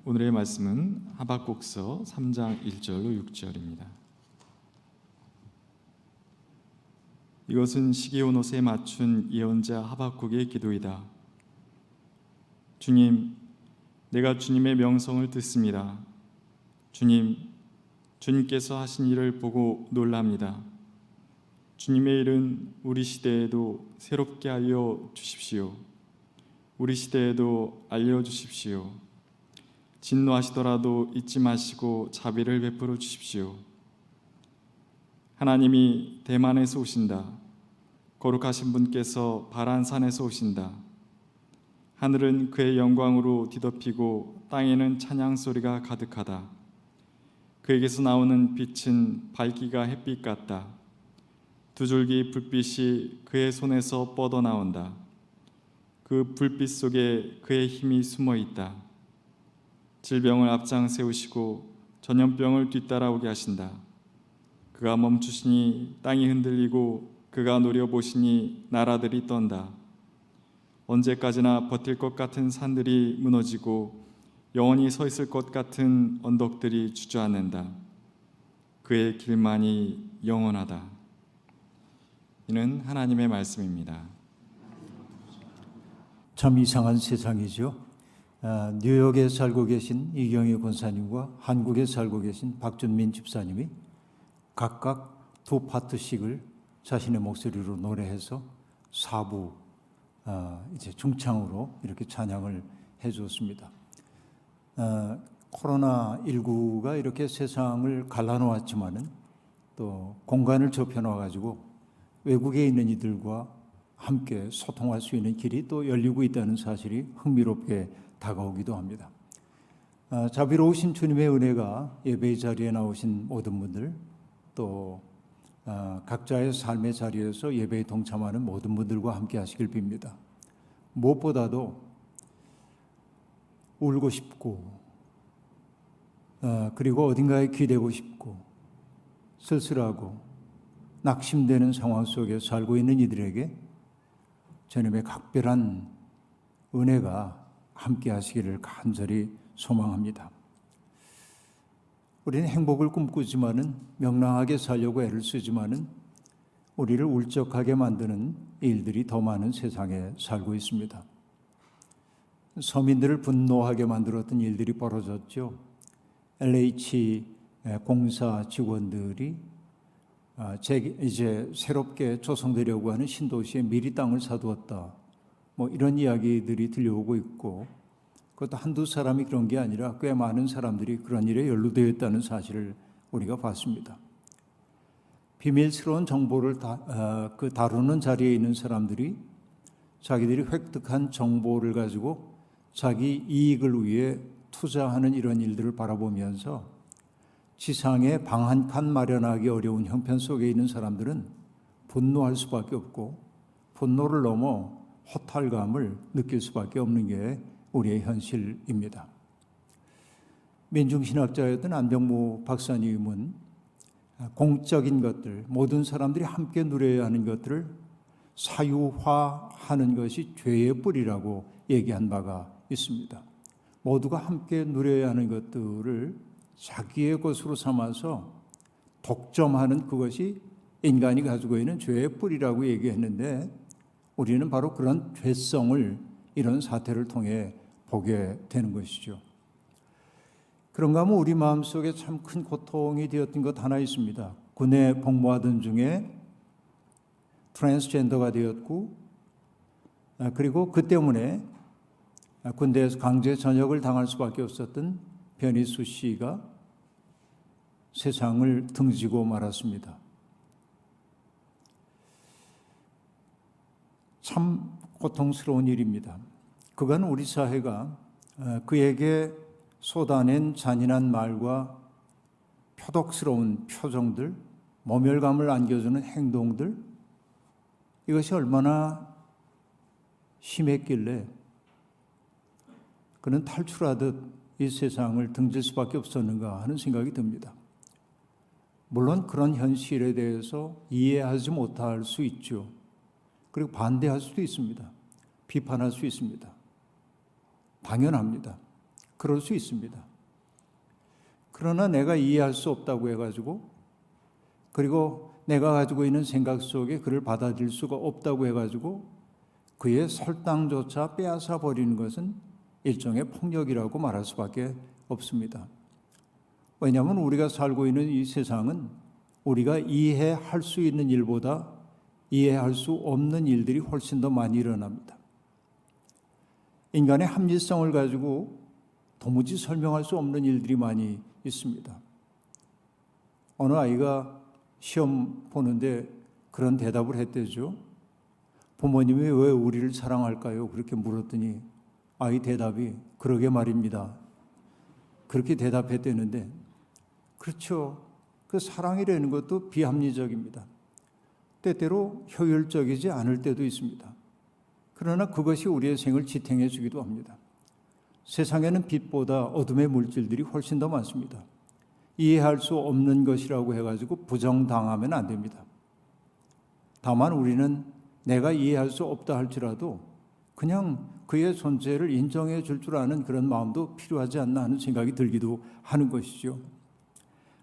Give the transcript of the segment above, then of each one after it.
오늘의 말씀은 하박국서 3장 1절로 6절입니다. 이것은 시기온옷에 맞춘 예언자 하박국의 기도이다. 주님, 내가 주님의 명성을 듣습니다. 주님, 주님께서 하신 일을 보고 놀랍니다. 주님의 일은 우리 시대에도 새롭게 알려 주십시오. 우리 시대에도 알려주십시오. 진노하시더라도 잊지 마시고 자비를 베풀어 주십시오. 하나님이 대만에서 오신다. 거룩하신 분께서 바란산에서 오신다. 하늘은 그의 영광으로 뒤덮이고 땅에는 찬양 소리가 가득하다. 그에게서 나오는 빛은 밝기가 햇빛 같다. 두 줄기 불빛이 그의 손에서 뻗어나온다. 그 불빛 속에 그의 힘이 숨어 있다. 질병을 앞장 세우시고 전염병을 뒤따라오게 하신다. 그가 멈추시니 땅이 흔들리고 그가 노려보시니 나라들이 떤다. 언제까지나 버틸 것 같은 산들이 무너지고 영원히 서 있을 것 같은 언덕들이 주저앉는다. 그의 길만이 영원하다. 이는 하나님의 말씀입니다. 참 이상한 세상이죠. 뉴욕에 살고 계신 이경희 권사님과 한국에 살고 계신 박준민 집사님이 각각 두 파트씩을 자신의 목소리로 노래해서 4부 이제 중창으로 이렇게 찬양을 해주었습니다. 코로나19가 이렇게 세상을 갈라놓았지만은 또 공간을 좁혀놔가지고 외국에 있는 이들과 함께 소통할 수 있는 길이 또 열리고 있다는 사실이 흥미롭게 다가오기도 합니다. 자비로우신 주님의 은혜가 예배의 자리에 나오신 모든 분들 또 각자의 삶의 자리에서 예배에 동참하는 모든 분들과 함께 하시길 빕니다. 무엇보다도 울고 싶고 그리고 어딘가에 기대고 싶고 쓸쓸하고 낙심되는 상황 속에 살고 있는 이들에게 주님의 각별한 은혜가 함께 하시기를 간절히 소망합니다. 우리는 행복을 꿈꾸지만은 명랑하게 살려고 애를 쓰지만은 우리를 울적하게 만드는 일들이 더 많은 세상에 살고 있습니다. 서민들을 분노하게 만들었던 일들이 벌어졌죠. LH 공사 직원들이 이제 새롭게 조성되려고 하는 신도시에 미리 땅을 사두었다. 이런 이야기들이 들려오고 있고 그것도 한두 사람이 그런 게 아니라 꽤 많은 사람들이 그런 일에 연루되어 있다는 사실을 우리가 봤습니다. 비밀스러운 정보를 다루는 자리에 있는 사람들이 자기들이 획득한 정보를 가지고 자기 이익을 위해 투자하는 이런 일들을 바라보면서 지상에 방 한 칸 마련하기 어려운 형편 속에 있는 사람들은 분노할 수밖에 없고 분노를 넘어 허탈감을 느낄 수밖에 없는 게 우리의 현실입니다. 민중신학자였던 안병무 박사님은 공적인 것들, 모든 사람들이 함께 누려야 하는 것들을 사유화하는 것이 죄의 뿌리라고 얘기한 바가 있습니다. 모두가 함께 누려야 하는 것들을 자기의 것으로 삼아서 독점하는 그것이 인간이 가지고 있는 죄의 뿌리라고 얘기했는데 우리는 바로 그런 죄성을 이런 사태를 통해 보게 되는 것이죠. 그런가 하면 우리 마음속에 참 큰 고통이 되었던 것 하나 있습니다. 군에 복무하던 중에 트랜스젠더가 되었고 그리고 그 때문에 군대에서 강제 전역을 당할 수밖에 없었던 변희수 씨가 세상을 등지고 말았습니다. 참 고통스러운 일입니다. 그간 우리 사회가 그에게 쏟아낸 잔인한 말과 표독스러운 표정들, 모멸감을 안겨주는 행동들, 이것이 얼마나 심했길래 그는 탈출하듯 이 세상을 등질 수밖에 없었는가 하는 생각이 듭니다. 물론 그런 현실에 대해서 이해하지 못할 수 있죠. 그리고 반대할 수도 있습니다. 비판할 수 있습니다. 당연합니다. 그럴 수 있습니다. 그러나 내가 이해할 수 없다고 해가지고, 그리고 내가 가지고 있는 생각 속에 그를 받아들일 수가 없다고 해가지고 그의 설당조차 빼앗아 버리는 것은 일종의 폭력이라고 말할 수밖에 없습니다. 왜냐하면 우리가 살고 있는 이 세상은 우리가 이해할 수 있는 일보다 이해할 수 없는 일들이 훨씬 더 많이 일어납니다. 인간의 합리성을 가지고 도무지 설명할 수 없는 일들이 많이 있습니다. 어느 아이가 시험 보는데 그런 대답을 했대죠. 부모님이 왜 우리를 사랑할까요? 그렇게 물었더니 아이 대답이 그러게 말입니다. 그렇게 대답했대는데, 그렇죠. 그 사랑이라는 것도 비합리적입니다. 때때로 효율적이지 않을 때도 있습니다. 그러나 그것이 우리의 생을 지탱해 주기도 합니다. 세상에는 빛보다 어둠의 물질들이 훨씬 더 많습니다. 이해할 수 없는 것이라고 해가지고 부정당하면 안 됩니다. 다만 우리는 내가 이해할 수 없다 할지라도 그냥 그의 존재를 인정해 줄 줄 아는 그런 마음도 필요하지 않나 하는 생각이 들기도 하는 것이죠.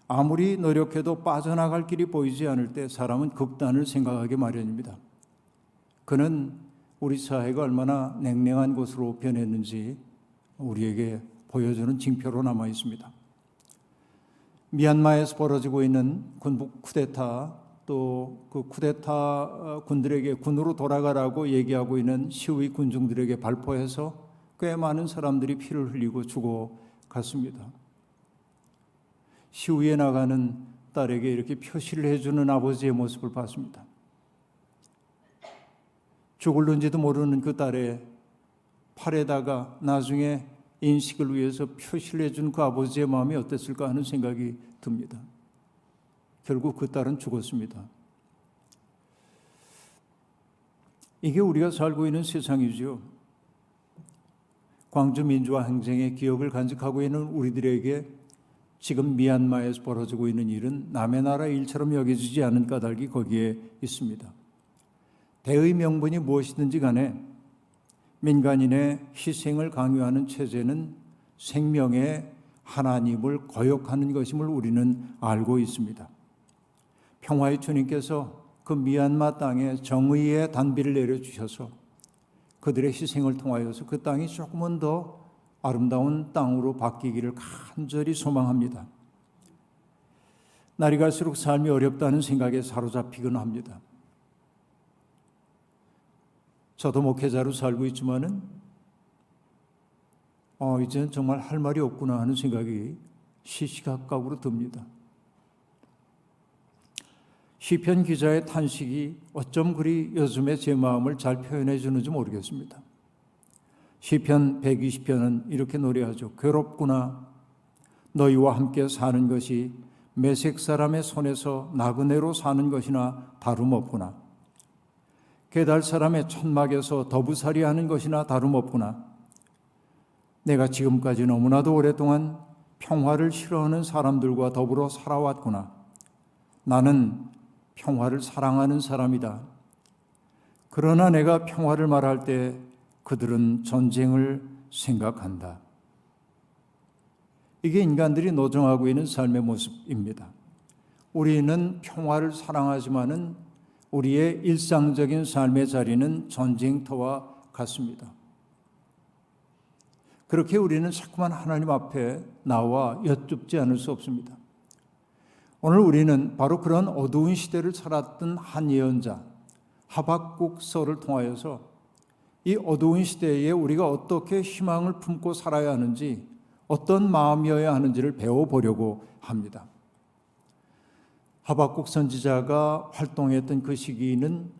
아무리 노력해도 빠져나갈 길이 보이지 않을 때 사람은 극단을 생각하기 마련입니다. 그는 우리 사회가 얼마나 냉랭한 곳으로 변했는지 우리에게 보여주는 징표로 남아 있습니다. 미얀마에서 벌어지고 있는 군부 쿠데타, 또 그 쿠데타 군들에게 군으로 돌아가라고 얘기하고 있는 시위 군중들에게 발포해서 꽤 많은 사람들이 피를 흘리고 죽어갔습니다. 시위에 나가는 딸에게 이렇게 표시를 해주는 아버지의 모습을 봤습니다. 죽을는지도 모르는 그 딸의 팔에다가 나중에 인식을 위해서 표시를 해준 그 아버지의 마음이 어땠을까 하는 생각이 듭니다. 결국 그 딸은 죽었습니다. 이게 우리가 살고 있는 세상이죠. 광주 민주화 행정의 기억을 간직하고 있는 우리들에게 지금 미얀마에서 벌어지고 있는 일은 남의 나라 일처럼 여겨지지 않은 까닭이 거기에 있습니다. 대의 명분이 무엇이든지 간에 민간인의 희생을 강요하는 체제는 생명의 하나님을 거역하는 것임을 우리는 알고 있습니다. 평화의 주님께서 그 미얀마 땅에 정의의 단비를 내려주셔서 그들의 희생을 통하여서 그 땅이 조금은 더 아름다운 땅으로 바뀌기를 간절히 소망합니다. 날이 갈수록 삶이 어렵다는 생각에 사로잡히곤 합니다. 저도 목회자로 살고 있지만은 이제는 정말 할 말이 없구나 하는 생각이 시시각각으로 듭니다. 시편 기자의 탄식이 어쩜 그리 요즘에 제 마음을 잘 표현해 주는지 모르겠습니다. 시편 120편은 이렇게 노래하죠. 괴롭구나. 너희와 함께 사는 것이 메색 사람의 손에서 나그네로 사는 것이나 다름없구나. 게달 사람의 천막에서 더부살이 하는 것이나 다름없구나. 내가 지금까지 너무나도 오랫동안 평화를 싫어하는 사람들과 더불어 살아왔구나. 나는 평화를 사랑하는 사람이다. 그러나 내가 평화를 말할 때 그들은 전쟁을 생각한다. 이게 인간들이 노정하고 있는 삶의 모습입니다. 우리는 평화를 사랑하지만은 우리의 일상적인 삶의 자리는 전쟁터와 같습니다. 그렇게 우리는 자꾸만 하나님 앞에 나와 여쭙지 않을 수 없습니다. 오늘 우리는 바로 그런 어두운 시대를 살았던 한 예언자 하박국서를 통하여서 이 어두운 시대에 우리가 어떻게 희망을 품고 살아야 하는지, 어떤 마음이어야 하는지를 배워보려고 합니다. 하박국 선지자가 활동했던 그 시기는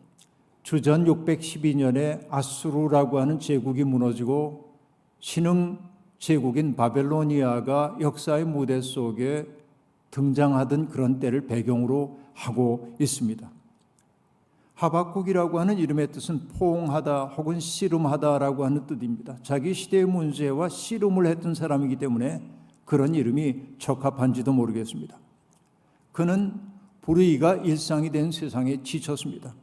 주전 612년에 아수르라고 하는 제국이 무너지고 신흥 제국인 바벨로니아가 역사의 무대 속에 등장하던 그런 때를 배경으로 하고 있습니다. 하박국이라고 하는 이름의 뜻은 포옹하다 혹은 씨름하다라고 하는 뜻입니다. 자기 시대의 문제와 씨름을 했던 사람이기 때문에 그런 이름이 적합한지도 모르겠습니다. 그는 불의가 일상이 된 세상에 지쳤습니다.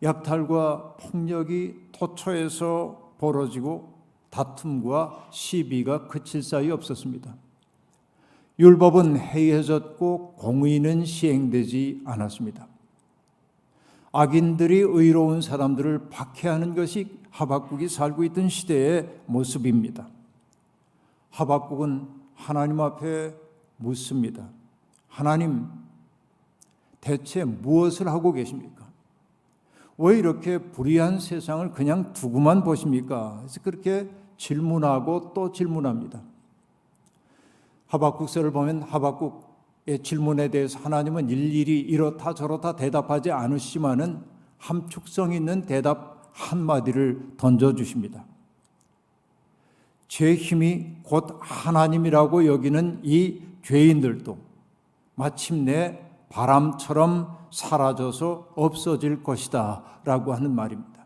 약탈과 폭력이 도처에서 벌어지고 다툼과 시비가 그칠 사이 없었습니다. 율법은 해이해졌고 공의는 시행되지 않았습니다. 악인들이 의로운 사람들을 박해하는 것이 하박국이 살고 있던 시대의 모습입니다. 하박국은 하나님 앞에 묻습니다. 하나님, 대체 무엇을 하고 계십니까? 왜 이렇게 불의한 세상을 그냥 두고만 보십니까? 그래서 그렇게 질문하고 또 질문합니다. 하박국서를 보면 하박국의 질문에 대해서 하나님은 일일이 이렇다 저렇다 대답하지 않으시지만은 함축성 있는 대답 한마디를 던져주십니다. 제 힘이 곧 하나님이라고 여기는 이 죄인들도 마침내 바람처럼 사라져서 없어질 것이다 라고 하는 말입니다.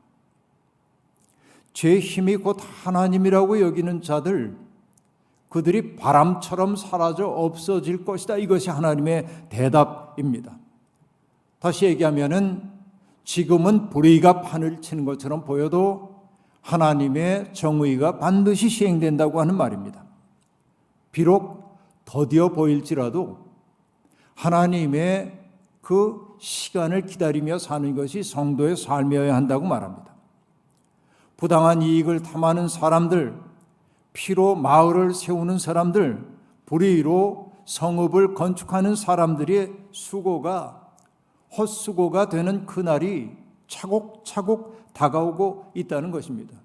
제 힘이 곧 하나님이라고 여기는 자들, 그들이 바람처럼 사라져 없어질 것이다. 이것이 하나님의 대답입니다. 다시 얘기하면은 지금은 불의가 판을 치는 것처럼 보여도 하나님의 정의가 반드시 시행된다고 하는 말입니다. 비록 더디어 보일지라도 하나님의 그 시간을 기다리며 사는 것이 성도의 삶이어야 한다고 말합니다. 부당한 이익을 탐하는 사람들, 피로 마을을 세우는 사람들, 불의로 성읍을 건축하는 사람들의 수고가 헛수고가 되는 그날이 차곡차곡 다가오고 있다는 것입니다.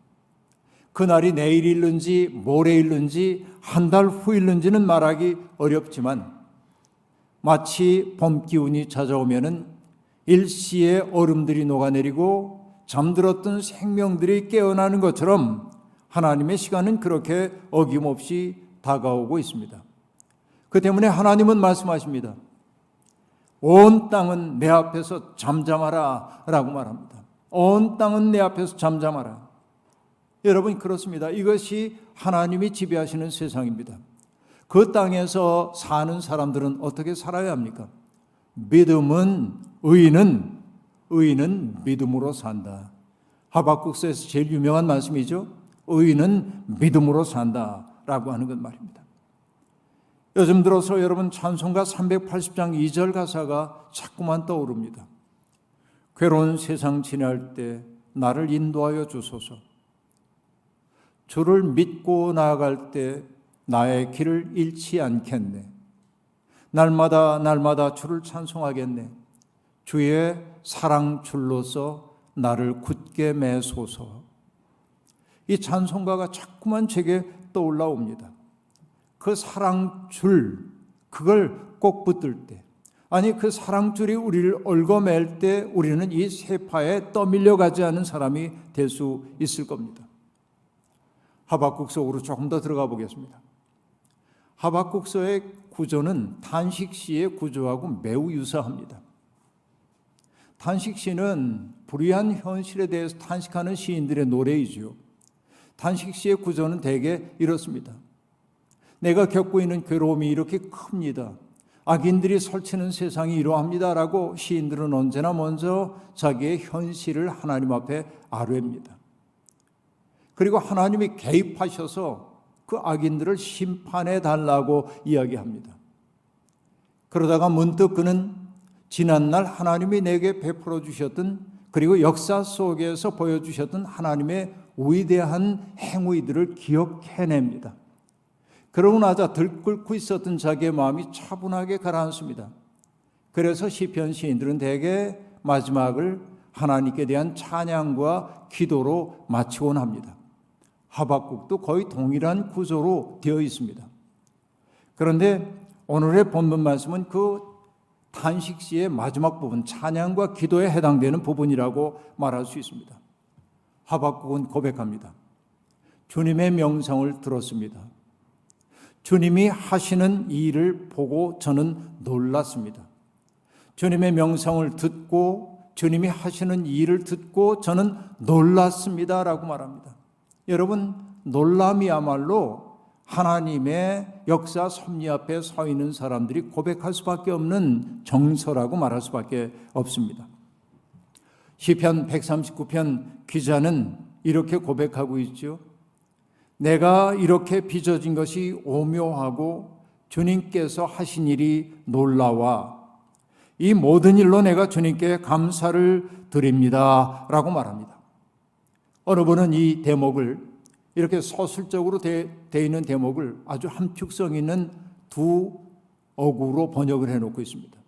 그날이 내일일는지 모레일는지 한 달 후일는지는 말하기 어렵지만 마치 봄 기운이 찾아오면은 일시에 얼음들이 녹아내리고 잠들었던 생명들이 깨어나는 것처럼 하나님의 시간은 그렇게 어김없이 다가오고 있습니다. 그 때문에 하나님은 말씀하십니다. 온 땅은 내 앞에서 잠잠하라 라고 말합니다. 온 땅은 내 앞에서 잠잠하라. 여러분, 그렇습니다. 이것이 하나님이 지배하시는 세상입니다. 그 땅에서 사는 사람들은 어떻게 살아야 합니까? 의인은 믿음으로 산다. 하박국서에서 제일 유명한 말씀이죠. 의인은 믿음으로 산다라고 하는 것 말입니다. 요즘 들어서 여러분 찬송가 380장 2절 가사가 자꾸만 떠오릅니다. 괴로운 세상 지날 때 나를 인도하여 주소서. 주를 믿고 나아갈 때 나의 길을 잃지 않겠네. 날마다 주를 찬송하겠네. 주의 사랑줄로서 나를 굳게 매소서. 이 찬송가가 자꾸만 제게 떠올라옵니다. 그 사랑줄, 그걸 꼭 붙들 때, 아니 그 사랑줄이 우리를 얽어맬 때 우리는 이 세파에 떠밀려 가지 않은 사람이 될 수 있을 겁니다. 하박국서로 조금 더 들어가 보겠습니다. 하박국서의 구조는 단식시의 구조하고 매우 유사합니다. 단식시는 불의한 현실에 대해서 탄식하는 시인들의 노래이지요. 단식시의 구조는 대개 이렇습니다. 내가 겪고 있는 괴로움이 이렇게 큽니다. 악인들이 설치는 세상이 이러합니다라고 시인들은 언제나 먼저 자기의 현실을 하나님 앞에 아뢰입니다. 그리고 하나님이 개입하셔서 그 악인들을 심판해 달라고 이야기합니다. 그러다가 문득 그는 지난날 하나님이 내게 베풀어 주셨던, 그리고 역사 속에서 보여주셨던 하나님의 위대한 행위들을 기억해냅니다. 그러고 나자 들끓고 있었던 자기의 마음이 차분하게 가라앉습니다. 그래서 시편 시인들은 대개 마지막을 하나님께 대한 찬양과 기도로 마치곤 합니다. 하박국도 거의 동일한 구조로 되어 있습니다. 그런데 오늘의 본문 말씀은 그 단식시의 마지막 부분, 찬양과 기도에 해당되는 부분이라고 말할 수 있습니다. 하박국은 고백합니다. 주님의 명성을 들었습니다. 주님이 하시는 일을 보고 저는 놀랐습니다. 주님의 명성을 듣고 주님이 하시는 일을 듣고 저는 놀랐습니다 라고 말합니다. 여러분, 놀람이야말로 하나님의 역사 섭리 앞에 서 있는 사람들이 고백할 수밖에 없는 정서라고 말할 수밖에 없습니다. 시편 139편 기자는 이렇게 고백하고 있죠. 내가 이렇게 빚어진 것이 오묘하고 주님께서 하신 일이 놀라와 이 모든 일로 내가 주님께 감사를 드립니다 라고 말합니다. 어느 분은 이 대목을 이렇게 서술적으로 되어 있는 대목을 아주 함축성 있는 두 어구로 번역을 해놓고 있습니다.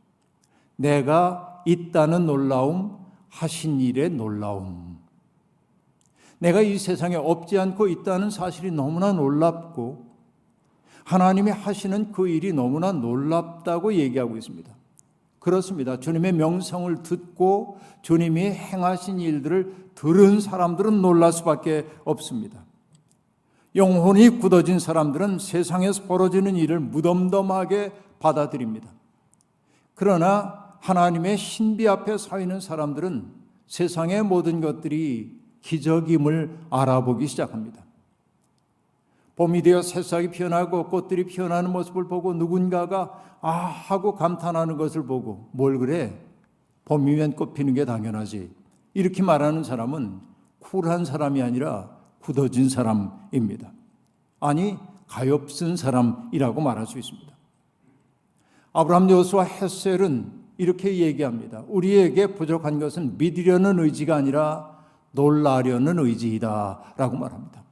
내가 있다는 놀라움, 하신 일의 놀라움. 내가 이 세상에 없지 않고 있다는 사실이 너무나 놀랍고 하나님이 하시는 그 일이 너무나 놀랍다고 얘기하고 있습니다. 그렇습니다. 주님의 명성을 듣고 주님이 행하신 일들을 들은 사람들은 놀랄 수밖에 없습니다. 영혼이 굳어진 사람들은 세상에서 벌어지는 일을 무덤덤하게 받아들입니다. 그러나 하나님의 신비 앞에 서 있는 사람들은 세상의 모든 것들이 기적임을 알아보기 시작합니다. 봄이 되어 새싹이 피어나고 꽃들이 피어나는 모습을 보고 누군가가 하고 감탄하는 것을 보고 뭘 그래? 봄이면 꽃 피는 게 당연하지. 이렇게 말하는 사람은 쿨한 사람이 아니라 굳어진 사람입니다. 아니 가엾은 사람이라고 말할 수 있습니다. 아브라함, 여호수아, 헷셀은 이렇게 얘기합니다. 우리에게 부족한 것은 믿으려는 의지가 아니라 놀라려는 의지이다 라고 말합니다.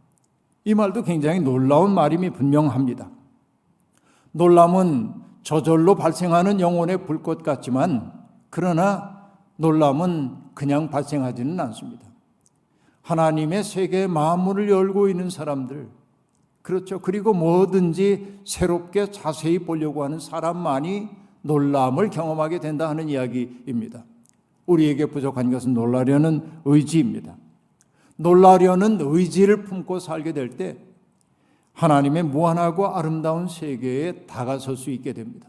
이 말도 굉장히 놀라운 말임이 분명합니다. 놀람은 저절로 발생하는 영혼의 불꽃 같지만 그러나 놀람은 그냥 발생하지는 않습니다. 하나님의 세계의 마음문을 열고 있는 사람들, 그렇죠. 그리고 뭐든지 새롭게 자세히 보려고 하는 사람만이 놀람을 경험하게 된다 하는 이야기입니다. 우리에게 부족한 것은 놀라려는 의지입니다. 놀라려는 의지를 품고 살게 될 때 하나님의 무한하고 아름다운 세계에 다가설 수 있게 됩니다.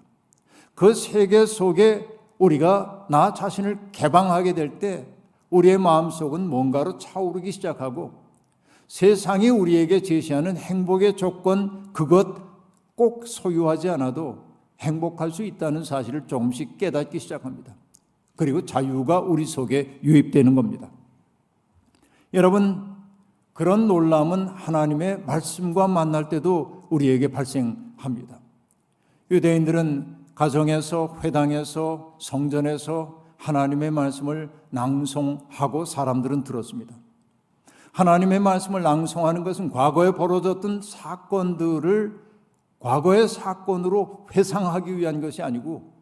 그 세계 속에 우리가 나 자신을 개방하게 될 때 우리의 마음속은 뭔가로 차오르기 시작하고 세상이 우리에게 제시하는 행복의 조건, 그것 꼭 소유하지 않아도 행복할 수 있다는 사실을 조금씩 깨닫기 시작합니다. 그리고 자유가 우리 속에 유입되는 겁니다. 여러분, 그런 놀람은 하나님의 말씀과 만날 때도 우리에게 발생합니다. 유대인들은 가정에서, 회당에서, 성전에서 하나님의 말씀을 낭송하고 사람들은 들었습니다. 하나님의 말씀을 낭송하는 것은 과거에 벌어졌던 사건들을 과거의 사건으로 회상하기 위한 것이 아니고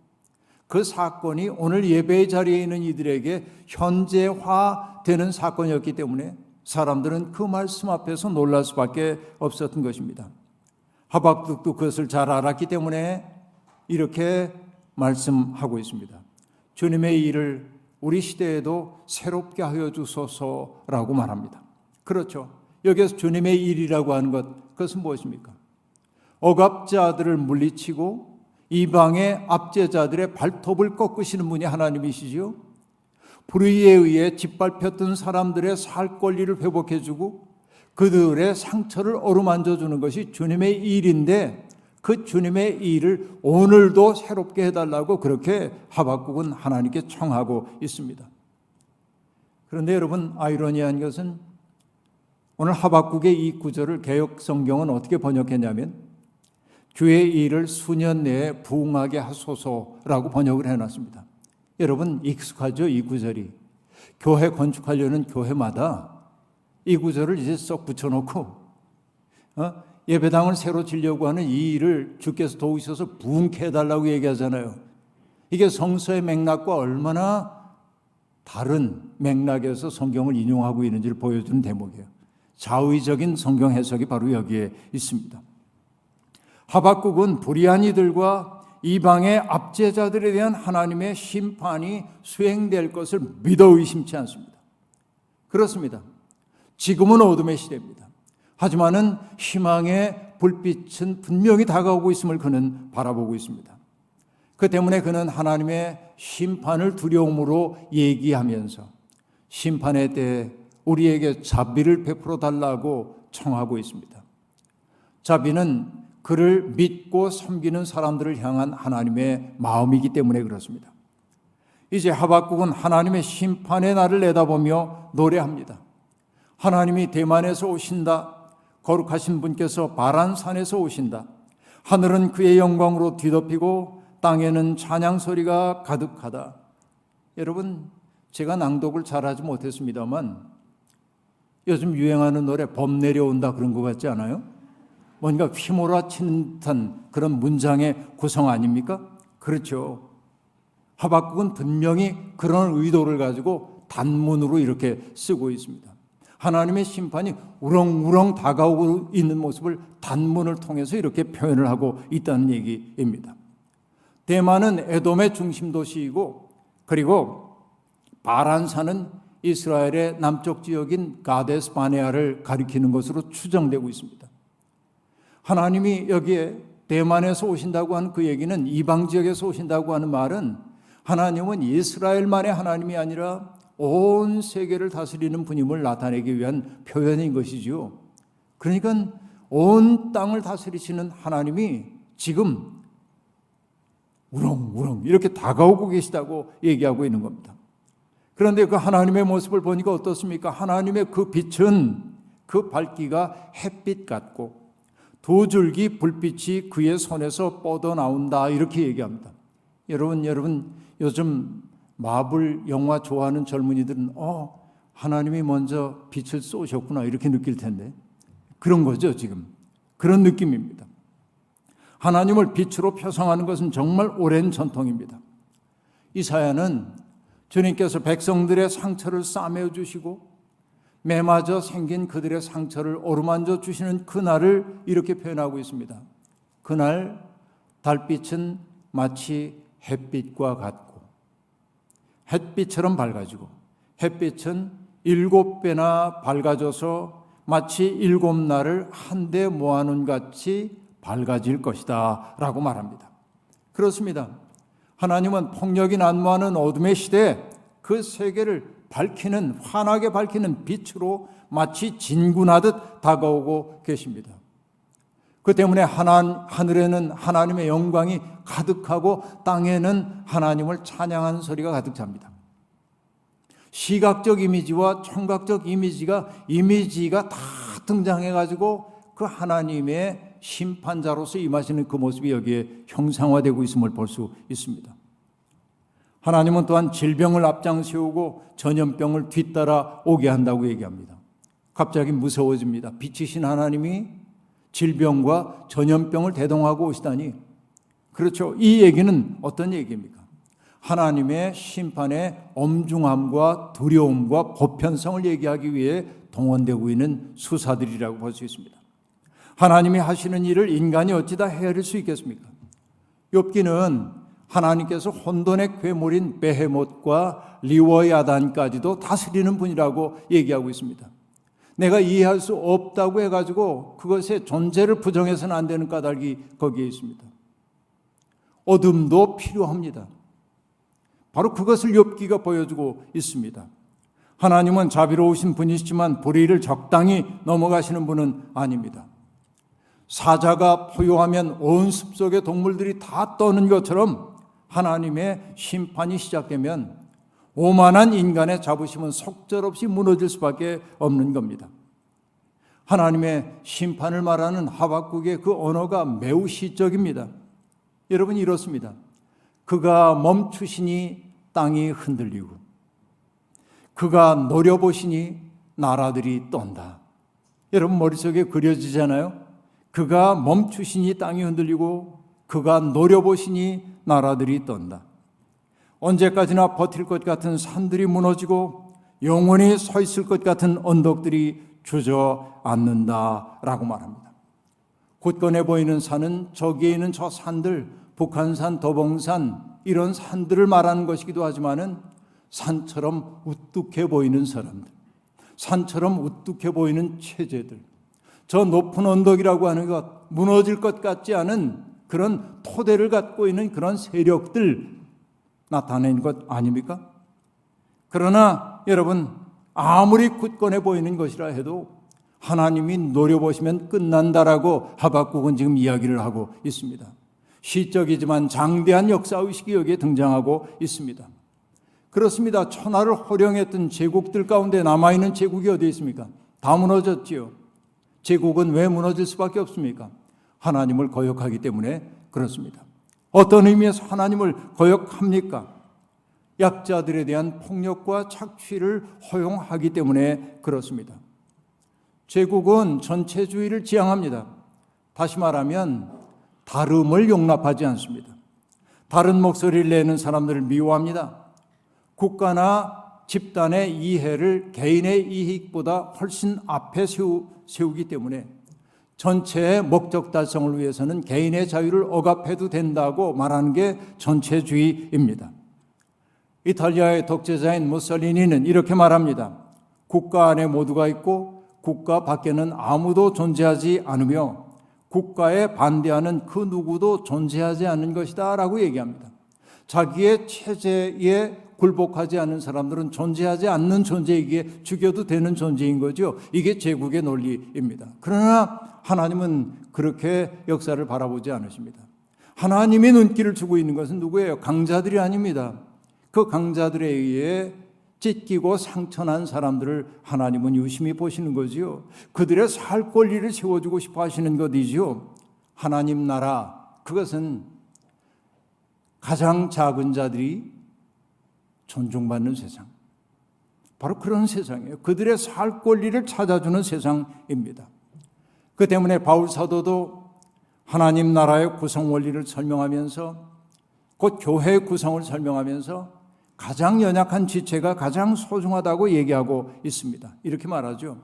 그 사건이 오늘 예배의 자리에 있는 이들에게 현재화되는 사건이었기 때문에 사람들은 그 말씀 앞에서 놀랄 수밖에 없었던 것입니다. 하박국도 그것을 잘 알았기 때문에 이렇게 말씀하고 있습니다. 주님의 일을 우리 시대에도 새롭게 하여 주소서라고 말합니다. 그렇죠. 여기에서 주님의 일이라고 하는 것, 그것은 무엇입니까? 억압자들을 물리치고 이방의 압제자들의 발톱을 꺾으시는 분이 하나님이시지요. 불의에 의해 짓밟혔던 사람들의 살 권리를 회복해주고 그들의 상처를 어루만져주는 것이 주님의 일인데 그 주님의 일을 오늘도 새롭게 해달라고 그렇게 하박국은 하나님께 청하고 있습니다. 그런데 여러분, 아이러니한 것은 오늘 하박국의 이 구절을 개역 성경은 어떻게 번역했냐면 주의 일을 수년 내에 부응하게 하소서라고 번역을 해놨습니다. 여러분 익숙하죠? 이 구절이. 교회 건축하려는 교회마다 이 구절을 이제 쏙 붙여놓고 예배당을 새로 지려고 하는 이 일을 주께서 도우셔서 부응케 해달라고 얘기하잖아요. 이게 성서의 맥락과 얼마나 다른 맥락에서 성경을 인용하고 있는지를 보여주는 대목이에요. 자의적인 성경 해석이 바로 여기에 있습니다. 하박국은 불의한 이들과 이방의 압제자들에 대한 하나님의 심판이 수행될 것을 믿어 의심치 않습니다. 그렇습니다. 지금은 어둠의 시대입니다. 하지만은 희망의 불빛은 분명히 다가오고 있음을 그는 바라보고 있습니다. 그 때문에 그는 하나님의 심판을 두려움으로 얘기하면서 심판의 때에 우리에게 자비를 베풀어 달라고 청하고 있습니다. 자비는 그를 믿고 섬기는 사람들을 향한 하나님의 마음이기 때문에 그렇습니다. 이제 하박국은 하나님의 심판의 날을 내다보며 노래합니다. 하나님이 대만에서 오신다. 거룩하신 분께서 바란산에서 오신다. 하늘은 그의 영광으로 뒤덮이고 땅에는 찬양 소리가 가득하다. 여러분, 제가 낭독을 잘하지 못했습니다만 요즘 유행하는 노래 범 내려온다 그런 것 같지 않아요? 뭔가 휘몰아치는 듯한 그런 문장의 구성 아닙니까? 그렇죠. 하박국은 분명히 그런 의도를 가지고 단문으로 이렇게 쓰고 있습니다. 하나님의 심판이 우렁우렁 다가오고 있는 모습을 단문을 통해서 이렇게 표현을 하고 있다는 얘기입니다. 대만은 에돔의 중심 도시이고, 그리고 바란산은 이스라엘의 남쪽 지역인 가데스 바네아를 가리키는 것으로 추정되고 있습니다. 하나님이 여기에 대만에서 오신다고 하는 그 얘기는, 이방 지역에서 오신다고 하는 말은 하나님은 이스라엘만의 하나님이 아니라 온 세계를 다스리는 분임을 나타내기 위한 표현인 것이지요. 그러니까 온 땅을 다스리시는 하나님이 지금 우렁우렁 이렇게 다가오고 계시다고 얘기하고 있는 겁니다. 그런데 그 하나님의 모습을 보니까 어떻습니까? 하나님의 그 빛은, 그 밝기가 햇빛 같고 두 줄기 불빛이 그의 손에서 뻗어나온다, 이렇게 얘기합니다. 여러분 요즘 마블 영화 좋아하는 젊은이들은 하나님이 먼저 빛을 쏘셨구나 이렇게 느낄 텐데, 그런 거죠. 지금 그런 느낌입니다. 하나님을 빛으로 표상하는 것은 정말 오랜 전통입니다. 이사야는 주님께서 백성들의 상처를 싸매어 주시고 매맞아 생긴 그들의 상처를 어루만져 주시는 그날을 이렇게 표현하고 있습니다. 그날 달빛은 마치 햇빛과 같고, 햇빛처럼 밝아지고, 햇빛은 7배나 밝아져서 마치 7날을 한데 모아놓은 같이 밝아질 것이다 라고 말합니다. 그렇습니다. 하나님은 폭력이 난무하는 어둠의 시대에 그 세계를 밝히는, 환하게 밝히는 빛으로 마치 진군하듯 다가오고 계십니다. 그 때문에 하늘에는 하나님의 영광이 가득하고 땅에는 하나님을 찬양하는 소리가 가득 찹니다. 시각적 이미지와 청각적 이미지가 다 등장해가지고 그 하나님의 심판자로서 임하시는 그 모습이 여기에 형상화되고 있음을 볼 수 있습니다. 하나님은 또한 질병을 앞장세우고 전염병을 뒤따라 오게 한다고 얘기합니다. 갑자기 무서워집니다. 빛이신 하나님이 질병과 전염병을 대동하고 오시다니. 그렇죠. 이 얘기는 어떤 얘기입니까? 하나님의 심판의 엄중함과 두려움과 보편성을 얘기하기 위해 동원되고 있는 수사들이라고 볼 수 있습니다. 하나님이 하시는 일을 인간이 어찌다 헤아릴 수 있겠습니까? 욥기는 하나님께서 혼돈의 괴물인 베헤못과 리워야단까지도 다스리는 분이라고 얘기하고 있습니다. 내가 이해할 수 없다고 해가지고 그것의 존재를 부정해서는 안 되는 까닭이 거기에 있습니다. 어둠도 필요합니다. 바로 그것을 욥기가 보여주고 있습니다. 하나님은 자비로우신 분이시지만 불의를 적당히 넘어가시는 분은 아닙니다. 사자가 포효하면 온 숲속의 동물들이 다 떠는 것처럼 하나님의 심판이 시작되면 오만한 인간의 자부심은 속절없이 무너질 수밖에 없는 겁니다. 하나님의 심판을 말하는 하박국의 그 언어가 매우 시적입니다. 여러분, 이렇습니다. 그가 멈추시니 땅이 흔들리고 그가 노려보시니 나라들이 떤다. 여러분 머릿속에 그려지잖아요. 그가 멈추시니 땅이 흔들리고 그가 노려보시니 나라들이 떤다. 언제까지나 버틸 것 같은 산들이 무너지고 영원히 서 있을 것 같은 언덕들이 주저앉는다라고 말합니다. 굳건해 보이는 산은 저기에 있는 저 산들, 북한산, 도봉산 이런 산들을 말하는 것이기도 하지만은 산처럼 우뚝해 보이는 사람들, 산처럼 우뚝해 보이는 체제들, 저 높은 언덕이라고 하는 것, 무너질 것 같지 않은 그런 토대를 갖고 있는 그런 세력들 나타내는 것 아닙니까? 그러나 여러분, 아무리 굳건해 보이는 것이라 해도 하나님이 노려보시면 끝난다라고 하박국은 지금 이야기를 하고 있습니다. 시적이지만 장대한 역사의식이 여기에 등장하고 있습니다. 그렇습니다. 천하를 호령했던 제국들 가운데 남아있는 제국이 어디 있습니까? 다 무너졌지요. 제국은 왜 무너질 수밖에 없습니까? 하나님을 거역하기 때문에 그렇습니다. 어떤 의미에서 하나님을 거역합니까? 약자들에 대한 폭력과 착취를 허용하기 때문에 그렇습니다. 제국은 전체주의를 지향합니다. 다시 말하면 다름을 용납하지 않습니다. 다른 목소리를 내는 사람들을 미워합니다. 국가나 집단의 이해를 개인의 이익보다 훨씬 앞에 세우기 때문에 전체의 목적 달성을 위해서는 개인의 자유를 억압해도 된다고 말하는 게 전체주의입니다. 이탈리아의 독재자인 무솔리니는 이렇게 말합니다. 국가 안에 모두가 있고 국가 밖에는 아무도 존재하지 않으며 국가에 반대하는 그 누구도 존재하지 않는 것이다 라고 얘기합니다. 자기의 체제에 굴복하지 않는 사람들은 존재하지 않는 존재이기에 죽여도 되는 존재인 거죠. 이게 제국의 논리입니다. 그러나 하나님은 그렇게 역사를 바라보지 않으십니다. 하나님이 눈길을 주고 있는 것은 누구예요? 강자들이 아닙니다. 그 강자들에 의해 찢기고 상처난 사람들을 하나님은 유심히 보시는 거지요. 그들의 살 권리를 세워주고 싶어 하시는 것이지요. 하나님 나라, 그것은 가장 작은 자들이 존중받는 세상, 바로 그런 세상이에요. 그들의 살 권리를 찾아주는 세상입니다. 그 때문에 바울 사도도 하나님 나라의 구성 원리를 설명하면서, 곧 교회의 구성을 설명하면서 가장 연약한 지체가 가장 소중하다고 얘기하고 있습니다. 이렇게 말하죠.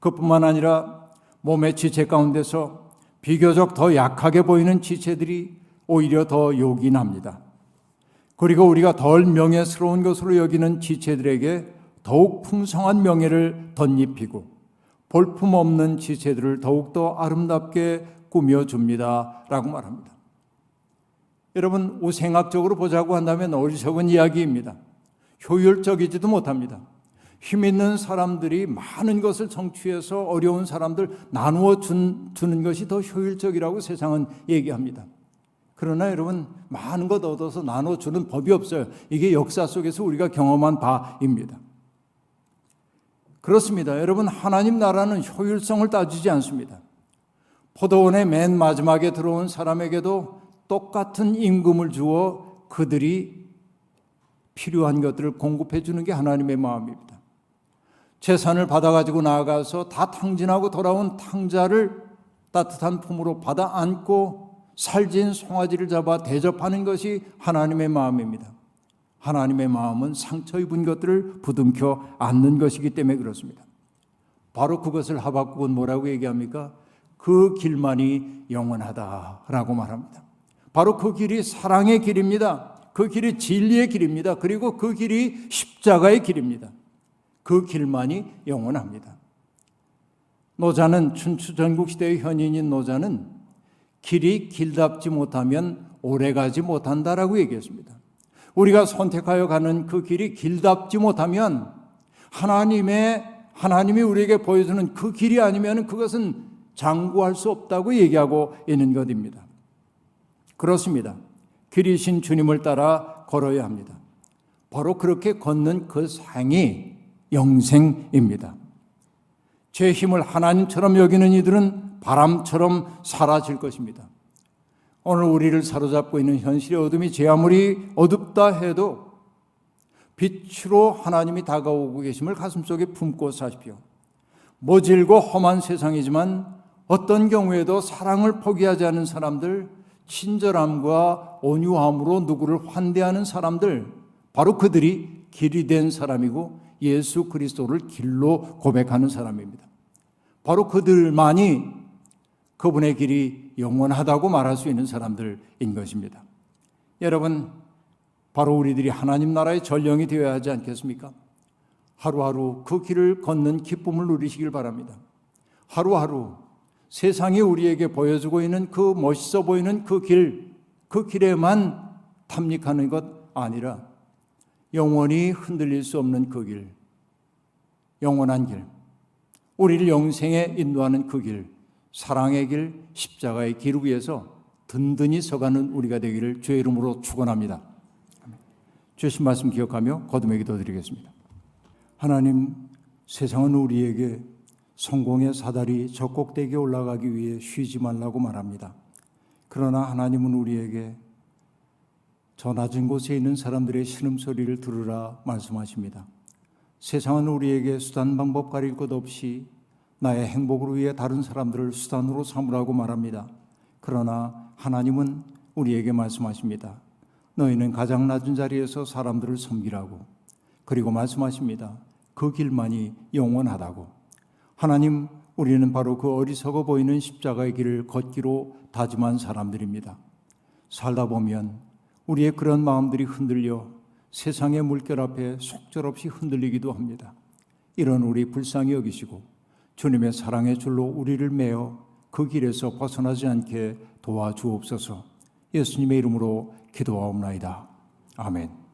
그뿐만 아니라 몸의 지체 가운데서 비교적 더 약하게 보이는 지체들이 오히려 더 요긴합니다. 그리고 우리가 덜 명예스러운 것으로 여기는 지체들에게 더욱 풍성한 명예를 덧입히고 볼품없는 지체들을 더욱더 아름답게 꾸며줍니다 라고 말합니다. 여러분, 우생학적으로 보자고 한다면 어리석은 이야기입니다. 효율적이지도 못합니다. 힘 있는 사람들이 많은 것을 성취해서 어려운 사람들 나누어 주는 것이 더 효율적이라고 세상은 얘기합니다. 그러나 여러분, 많은 것 얻어서 나눠주는 법이 없어요. 이게 역사 속에서 우리가 경험한 바입니다. 그렇습니다. 여러분, 하나님 나라는 효율성을 따지지 않습니다. 포도원의 맨 마지막에 들어온 사람에게도 똑같은 임금을 주어 그들이 필요한 것들을 공급해 주는 게 하나님의 마음입니다. 재산을 받아가지고 나아가서 다 탕진하고 돌아온 탕자를 따뜻한 품으로 받아 안고 살진 송아지를 잡아 대접하는 것이 하나님의 마음입니다. 하나님의 마음은 상처 입은 것들을 부둥켜 안는 것이기 때문에 그렇습니다. 바로 그것을 하박국은 뭐라고 얘기합니까? 그 길만이 영원하다라고 말합니다. 바로 그 길이 사랑의 길입니다. 그 길이 진리의 길입니다. 그리고 그 길이 십자가의 길입니다. 그 길만이 영원합니다. 노자는, 춘추 전국시대의 현인인 노자는 길이 길답지 못하면 오래가지 못한다라고 얘기했습니다. 우리가 선택하여 가는 그 길이 길답지 못하면 하나님이 우리에게 보여주는 그 길이 아니면 그것은 장구할 수 없다고 얘기하고 있는 것입니다. 그렇습니다. 길이신 주님을 따라 걸어야 합니다. 바로 그렇게 걷는 그 상이 영생입니다. 제 힘을 하나님처럼 여기는 이들은 바람처럼 사라질 것입니다. 오늘 우리를 사로잡고 있는 현실의 어둠이 제 아무리 어둡다 해도 빛으로 하나님이 다가오고 계심을 가슴속에 품고 사십시오. 모질고 험한 세상이지만 어떤 경우에도 사랑을 포기하지 않는 사람들, 친절함과 온유함으로 누구를 환대하는 사람들, 바로 그들이 길이 된 사람이고 예수 그리스도를 길로 고백하는 사람입니다. 바로 그들만이 그분의 길이 영원하다고 말할 수 있는 사람들인 것입니다. 여러분, 바로 우리들이 하나님 나라의 전령이 되어야 하지 않겠습니까? 하루하루 그 길을 걷는 기쁨을 누리시길 바랍니다. 하루하루 세상이 우리에게 보여주고 있는 그 멋있어 보이는 그 길에만 탐닉하는 것 아니라 영원히 흔들릴 수 없는 그 길, 영원한 길, 우리를 영생에 인도하는 그 길, 사랑의 길, 십자가의 길 위에서 든든히 서가는 우리가 되기를 주의 이름으로 축원합니다. 주신 말씀 기억하며 거듭의 기도 드리겠습니다. 하나님, 세상은 우리에게 성공의 사다리 저 꼭대기에 올라가기 위해 쉬지 말라고 말합니다. 그러나 하나님은 우리에게 저 낮은 곳에 있는 사람들의 신음소리를 들으라 말씀하십니다. 세상은 우리에게 수단 방법 가릴 것 없이 나의 행복을 위해 다른 사람들을 수단으로 삼으라고 말합니다. 그러나 하나님은 우리에게 말씀하십니다. 너희는 가장 낮은 자리에서 사람들을 섬기라고. 그리고 말씀하십니다. 그 길만이 영원하다고. 하나님, 우리는 바로 그 어리석어 보이는 십자가의 길을 걷기로 다짐한 사람들입니다. 살다 보면 우리의 그런 마음들이 흔들려 세상의 물결 앞에 속절없이 흔들리기도 합니다. 이런 우리 불쌍히 여기시고 주님의 사랑의 줄로 우리를 메어 그 길에서 벗어나지 않게 도와주옵소서. 예수님의 이름으로 기도하옵나이다. 아멘.